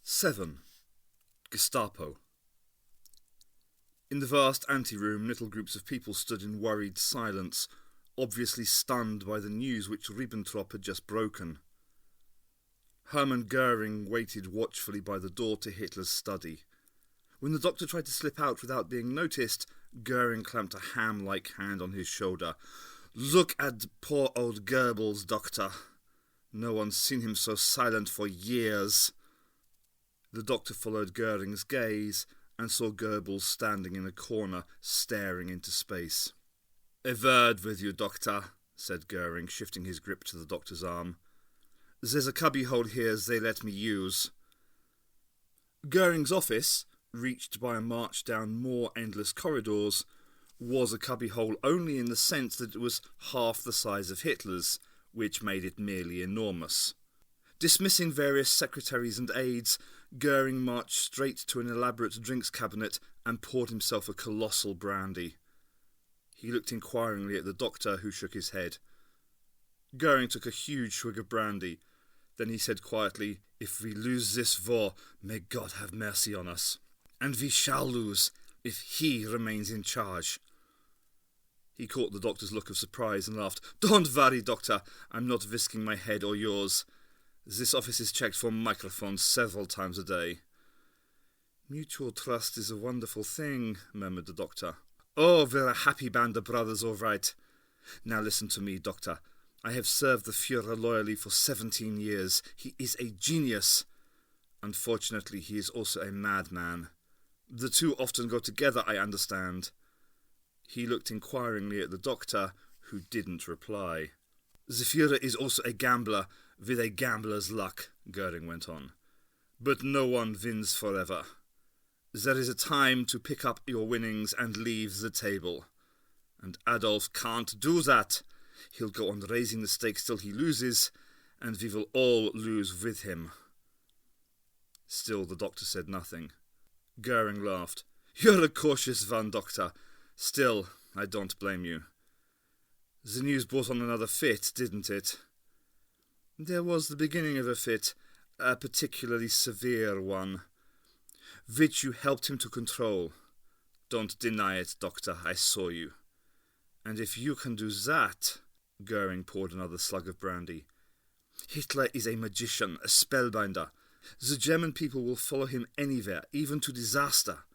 7. Gestapo. In the vast anteroom, little groups of people stood in worried silence, obviously stunned by the news which Ribbentrop had just broken. Hermann Goering waited watchfully by the door to Hitler's study. When the doctor tried to slip out without being noticed, Goering clamped a ham-like hand on his shoulder. "Look at poor old Goebbels, doctor. No one's seen him so silent for years." The doctor followed Goering's gaze and saw Goebbels standing in a corner, staring into space. "A word with you, doctor," said Goering, shifting his grip to the doctor's arm. "There's a cubbyhole here they let me use." Goering's office, reached by a march down more endless corridors, was a cubbyhole only in the sense that it was half the size of Hitler's, which made it merely enormous. Dismissing various secretaries and aides, Goering marched straight to an elaborate drinks cabinet and poured himself a colossal brandy. He looked inquiringly at the doctor, who shook his head. Goering took a huge swig of brandy. Then he said quietly, "If we lose this war, may God have mercy on us. And we shall lose, if he remains in charge." He caught the doctor's look of surprise and laughed. "Don't worry, doctor. I'm not risking my head or yours. This office is checked for microphones several times a day." "Mutual trust is a wonderful thing," murmured the doctor. "Oh, we're a happy band of brothers, all right. Now listen to me, doctor. I have served the Führer loyally for 17 years. He is a genius. Unfortunately, he is also a madman. The two often go together, I understand." He looked inquiringly at the doctor, who didn't reply. "The Führer is also a gambler, with a gambler's luck," Goering went on. "But no one wins forever. There is a time to pick up your winnings and leave the table. And Adolf can't do that. He'll go on raising the stakes till he loses, and we will all lose with him." Still the doctor said nothing. Goering laughed. "You're a cautious one, doctor. Still, I don't blame you. The news brought on another fit, didn't it?" "There was the beginning of a fit, a particularly severe one, which you helped him to control. Don't deny it, doctor, I saw you. And if you can do that—" Goering poured another slug of brandy. "Hitler is a magician, a spellbinder. The German people will follow him anywhere, even to disaster.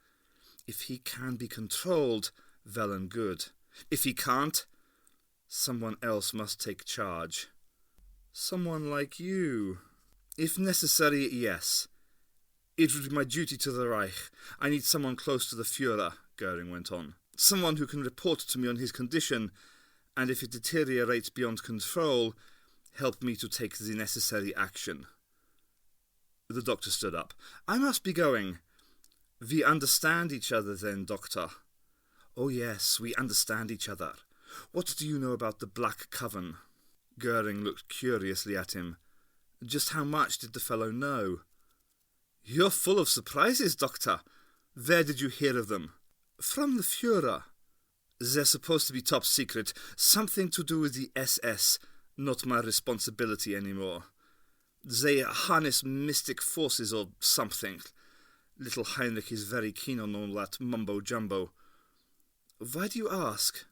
If he can be controlled, well and good. If he can't, someone else must take charge. Someone like you." "If necessary, yes. It would be my duty to the Reich. I need someone close to the Führer," Goering went on. "Someone who can report to me on his condition, and if it deteriorates beyond control, help me to take the necessary action." The doctor stood up. "I must be going." "We understand each other then, doctor." "Oh yes, we understand each other. What do you know about the Black Coven?" Goering looked curiously at him. Just how much did the fellow know? "You're full of surprises, doctor. Where did you hear of them?" "From the Führer. They're supposed to be top secret. Something to do with the SS. Not my responsibility anymore. They harness mystic forces or something. Little Heinrich is very keen on all that mumbo-jumbo." "Why do you ask?"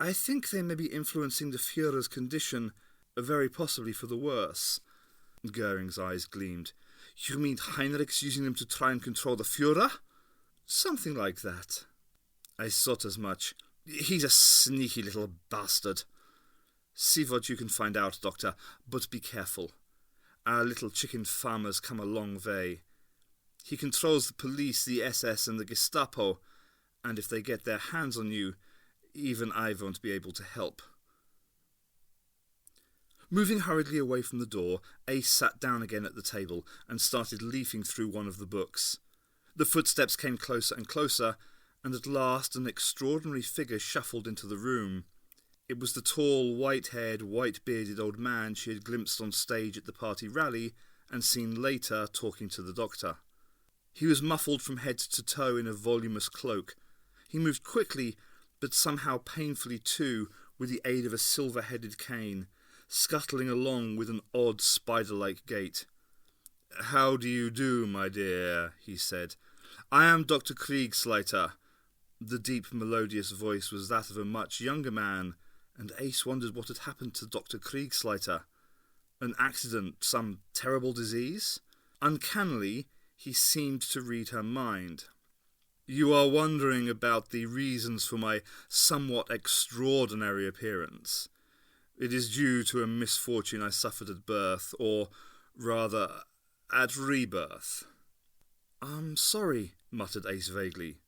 "I think they may be influencing the Führer's condition, very possibly for the worse." Goering's eyes gleamed. "You mean Heinrich's using them to try and control the Führer?" "Something like that." "I thought as much. He's a sneaky little bastard. See what you can find out, doctor, but be careful. Our little chicken farmer's come a long way. He controls the police, the SS and the Gestapo, and if they get their hands on you, even I won't be able to help." Moving hurriedly away from the door, Ace sat down again at the table and started leafing through one of the books. The footsteps came closer and closer, and at last an extraordinary figure shuffled into the room. It was the tall, white-haired, white-bearded old man she had glimpsed on stage at the party rally and seen later talking to the doctor. He was muffled from head to toe in a voluminous cloak. He moved quickly, but somehow painfully too, with the aid of a silver-headed cane, scuttling along with an odd spider-like gait. "How do you do, my dear?" he said. "I am Dr. Kriegsleiter." The deep, melodious voice was that of a much younger man, and Ace wondered what had happened to Dr. Kriegsleiter. An accident, some terrible disease? Uncannily, he seemed to read her mind. "You are wondering about the reasons for my somewhat extraordinary appearance. It is due to a misfortune I suffered at birth, or rather, at rebirth." "I'm sorry," muttered Ace vaguely.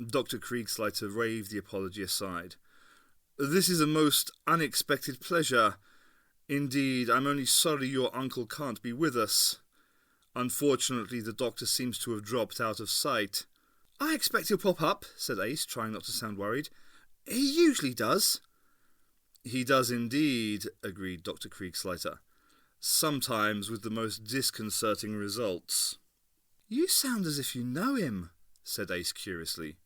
Dr. Kriegsleiter waved the apology aside. "This is a most unexpected pleasure. Indeed, I'm only sorry your uncle can't be with us. Unfortunately, the doctor seems to have dropped out of sight." "I expect he'll pop up," said Ace, trying not to sound worried. "He usually does." "He does indeed," agreed Dr. Kriegsleiter. "Sometimes with the most disconcerting results." "You sound as if you know him," said Ace curiously.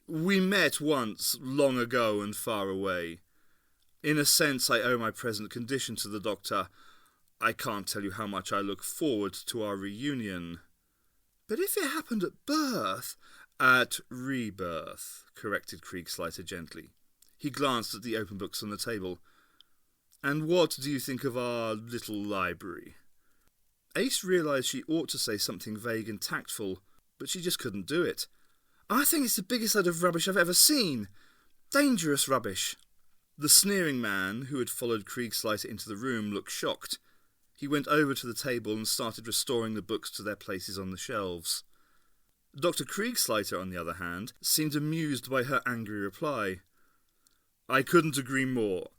"We met once, long ago and far away. In a sense, I owe my present condition to the doctor. I can't tell you how much I look forward to our reunion." "But if it happened at birth—" "At rebirth," corrected Kriegsleiter gently. He glanced at the open books on the table. "And what do you think of our little library?" Ace realised she ought to say something vague and tactful, but she just couldn't do it. "I think it's the biggest load of rubbish I've ever seen. Dangerous rubbish." The sneering man, who had followed Kriegsleiter into the room, looked shocked. He went over to the table and started restoring the books to their places on the shelves. Dr. Kriegsleiter, on the other hand, seemed amused by her angry reply. "I couldn't agree more.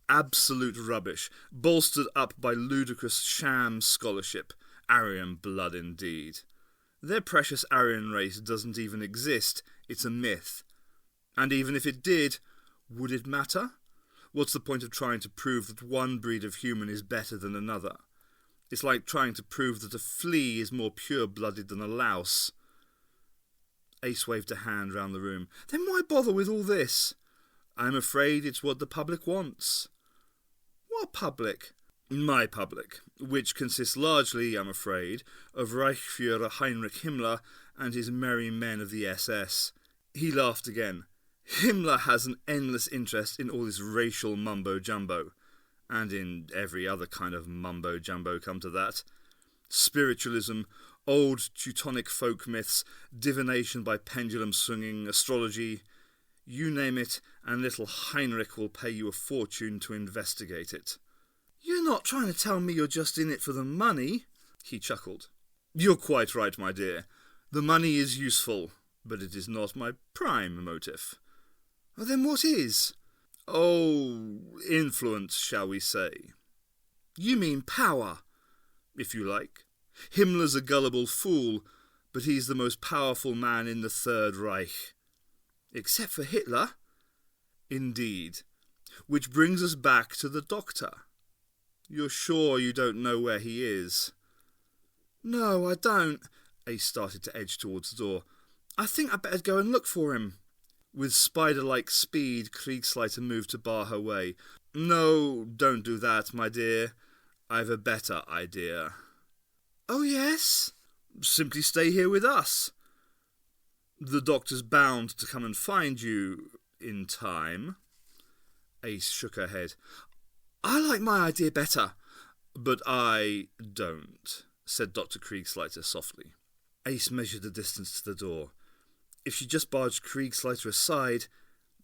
Absolute rubbish, bolstered up by ludicrous sham scholarship. Aryan blood indeed. Their precious Aryan race doesn't even exist. It's a myth. And even if it did, would it matter? What's the point of trying to prove that one breed of human is better than another? It's like trying to prove that a flea is more pure-blooded than a louse." Ace waved a hand round the room. "Then why bother with all this?" "I'm afraid it's what the public wants." "What public?" "My public, which consists largely, I'm afraid, of Reichsfuhrer Heinrich Himmler and his merry men of the SS. He laughed again. "Himmler has an endless interest in all this racial mumbo-jumbo, and in every other kind of mumbo-jumbo, come to that. Spiritualism, old Teutonic folk myths, divination by pendulum swinging, astrology. You name it, and little Heinrich will pay you a fortune to investigate it." "You're not trying to tell me you're just in it for the money?" He chuckled. "You're quite right, my dear. The money is useful, but it is not my prime motive." "Well, then what is?" "Oh, influence, shall we say." "You mean power?" "If you like. Himmler's a gullible fool, but he's the most powerful man in the Third Reich." "Except for Hitler?" "Indeed. Which brings us back to the doctor. You're sure you don't know where he is?" "No, I don't." Ace started to edge towards the door. "I think I'd better go and look for him." With spider-like speed, Kriegsleiter moved to bar her way. "No, don't do that, my dear. I've a better idea." "Oh, yes?" "Simply stay here with us. The doctor's bound to come and find you in time." Ace shook her head. "I like my idea better." "But I don't," said Dr. Kriegsleiter softly. Ace measured the distance to the door. If she just barged Kriegsleiter aside,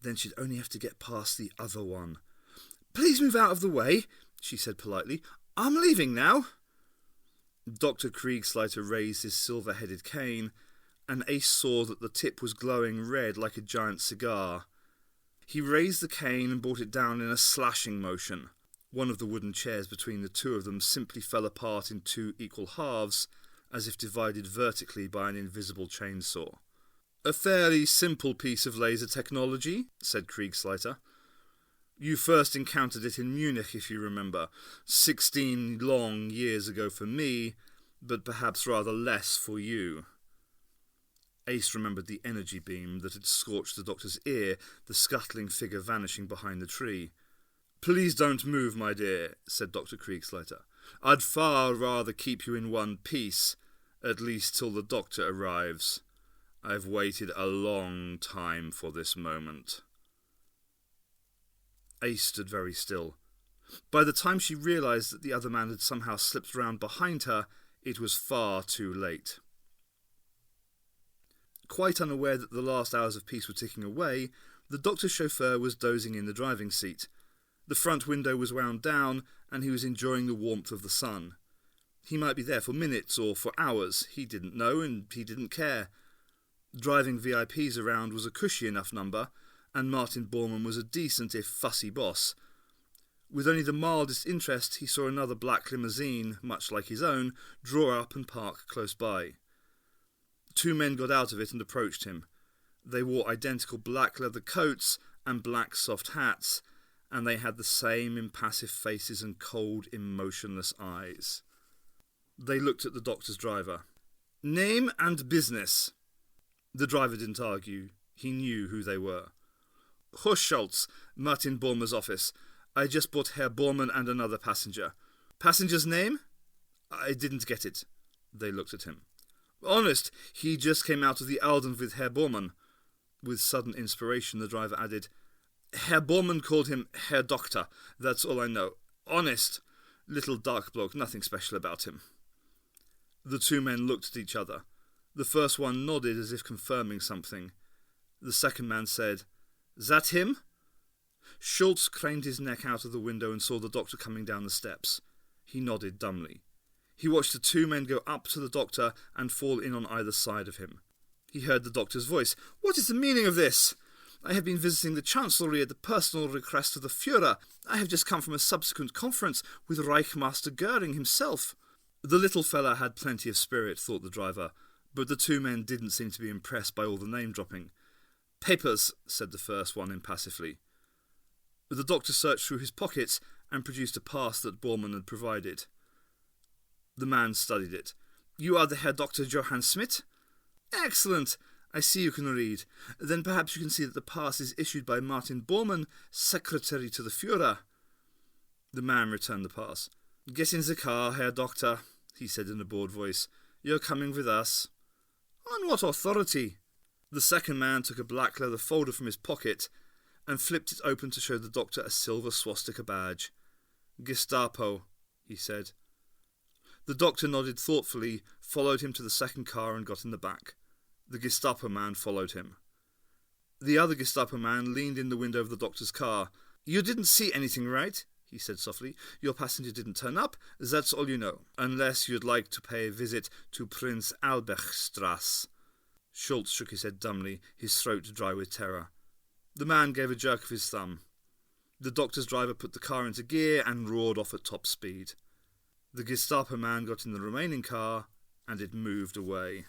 then she'd only have to get past the other one. "Please move out of the way," she said politely. "I'm leaving now." Dr. Kriegsleiter raised his silver-headed cane, and Ace saw that the tip was glowing red like a giant cigar. He raised the cane and brought it down in a slashing motion. One of the wooden chairs between the two of them simply fell apart in two equal halves, as if divided vertically by an invisible chainsaw. "A fairly simple piece of laser technology," said Kriegsleiter. "You first encountered it in Munich, if you remember. 16 long years ago for me, but perhaps rather less for you." Ace remembered the energy beam that had scorched the doctor's ear, the scuttling figure vanishing behind the tree. "Please don't move, my dear," said Dr. Kriegsleiter. I'd far rather keep you in one piece, at least till the doctor arrives. I've waited a long time for this moment." Ace stood very still. By the time she realised that the other man had somehow slipped round behind her, it was far too late. Quite unaware that the last hours of peace were ticking away, the doctor's chauffeur was dozing in the driving seat. The front window was wound down, and he was enjoying the warmth of the sun. He might be there for minutes or for hours. He didn't know, and he didn't care. Driving VIPs around was a cushy enough number, and Martin Bormann was a decent if fussy boss. With only the mildest interest, he saw another black limousine, much like his own, draw up and park close by. 2 men got out of it and approached him. They wore identical black leather coats and black soft hats, and they had the same impassive faces and cold, emotionless eyes. They looked at the doctor's driver. "Name and business." The driver didn't argue. He knew who they were. "Horst Schultz, Martin Bormann's office. I just brought Herr Bormann and another passenger." "Passenger's name?" "I didn't get it." They looked at him. "Honest, he just came out of the Alden with Herr Bormann." With sudden inspiration, the driver added, "Herr Bormann called him Herr Doctor. That's all I know. Honest. Little dark bloke, nothing special about him." The 2 men looked at each other. The first one nodded as if confirming something. The second man said, "That him?" Schultz craned his neck out of the window and saw the doctor coming down the steps. He nodded dumbly. He watched the 2 men go up to the doctor and fall in on either side of him. He heard the doctor's voice. "What is the meaning of this? I have been visiting the Chancellery at the personal request of the Führer. I have just come from a subsequent conference with Reichmaster Goering himself." The little fella had plenty of spirit, thought the driver, but the 2 men didn't seem to be impressed by all the name-dropping. "Papers," said the first one impassively. The doctor searched through his pockets and produced a pass that Bormann had provided. The man studied it. "You are the Herr Dr. Johann Schmidt?" "Excellent. I see you can read. Then perhaps you can see that the pass is issued by Martin Bormann, Secretary to the Führer." The man returned the pass. "Get in the car, Herr Doctor," he said in a bored voice. "You're coming with us." "On what authority?" The second man took a black leather folder from his pocket and flipped it open to show the doctor a silver swastika badge. "Gestapo," he said. The doctor nodded thoughtfully, followed him to the second car and got in the back. The Gestapo man followed him. The other Gestapo man leaned in the window of the doctor's car. "You didn't see anything, right?" he said softly. "Your passenger didn't turn up, that's all you know, unless you'd like to pay a visit to Prinz Albrechtstrasse." Schultz shook his head dumbly, his throat dry with terror. The man gave a jerk of his thumb. The doctor's driver put the car into gear and roared off at top speed. The Gestapo man got in the remaining car, and it moved away.